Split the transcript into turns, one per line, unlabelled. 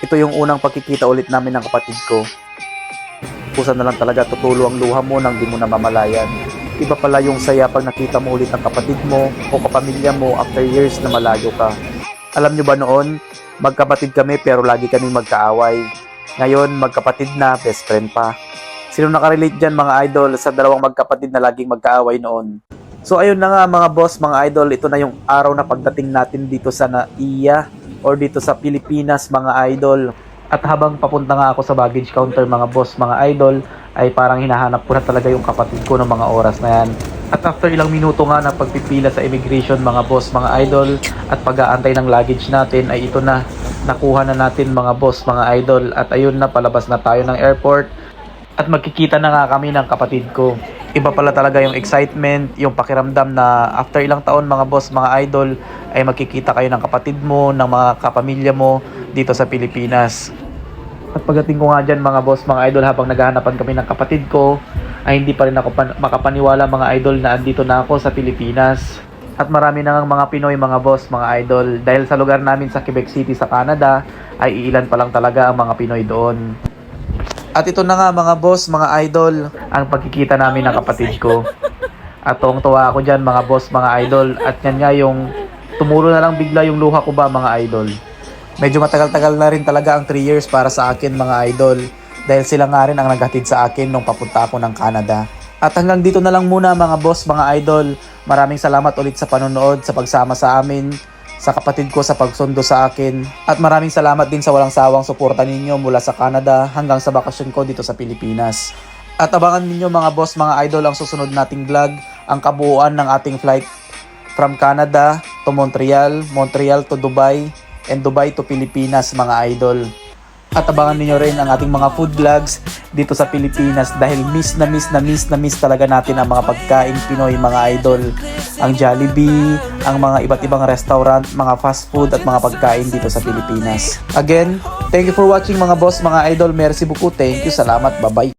Ito yung unang pagkikita ulit namin ng kapatid ko. Pusa na lang talaga tutulo ang luha mo nang di mo namamalayan. Iba pala yung saya pag nakita mo ulit ng kapatid mo o kapamilya mo after years na malayo ka. Alam nyo ba noon, magkapatid kami pero lagi kaming magkaaway. Ngayon, magkapatid na, best friend pa. Sino nakarelate dyan mga idol sa dalawang magkapatid na laging magkaaway noon? So ayun na nga mga boss, mga idol, ito na yung araw na pagdating natin dito sa NAIA or dito sa Pilipinas mga idol. At habang papunta nga ako sa baggage counter mga boss, mga idol, ay parang hinahanap ko na talaga yung kapatid ko ng mga oras na yan. At after ilang minuto nga na pagpipila sa immigration mga boss, mga idol, at pag-aantay ng luggage natin ay ito na, nakuha na natin mga boss, mga idol. At ayun na, palabas na tayo ng airport at magkikita na nga kami ng kapatid ko. Iba pala talaga yung excitement, yung pakiramdam na after ilang taon mga boss, mga idol, ay magkikita kayo ng kapatid mo, ng mga kapamilya mo dito sa Pilipinas. At pagdating ko nga dyan mga boss, mga idol, habang naghahanapan kami ng kapatid ko, ay hindi pa rin ako makapaniwala mga idol na andito na ako sa Pilipinas. At marami na ngang mga Pinoy mga boss, mga idol, dahil sa lugar namin sa Quebec City sa Canada, ay iilan pa lang talaga ang mga Pinoy doon. At ito na nga mga boss, mga idol, ang pagkikita namin ng kapatid ko. At tuwang-tuwa ako dyan mga boss, mga idol, at yan nga yung tumulo na lang bigla yung luha ko ba mga idol. Medyo matagal-tagal na rin talaga ang 3 years para sa akin mga idol, dahil sila nga rin ang naghatid sa akin nung papunta ako ng Canada. At hanggang dito na lang muna mga boss, mga idol. Maraming salamat ulit sa panonood, sa pagsama sa amin, sa kapatid ko sa pagsundo sa akin. At maraming salamat din sa walang sawang suporta ninyo mula sa Canada hanggang sa bakasyon ko dito sa Pilipinas. At abangan ninyo mga boss, mga idol, ang susunod nating vlog, ang kabuuan ng ating flight from Canada to Montreal, Montreal to Dubai, and Dubai to Pilipinas mga idol. At abangan niyo rin ang ating mga food vlogs dito sa Pilipinas dahil miss talaga natin ang mga pagkaing Pinoy mga idol. Ang Jollibee, ang mga iba't ibang restaurant, mga fast food at mga pagkain dito sa Pilipinas. Again, thank you for watching mga boss, mga idol. Merci beaucoup. Thank you. Salamat. Bye-bye.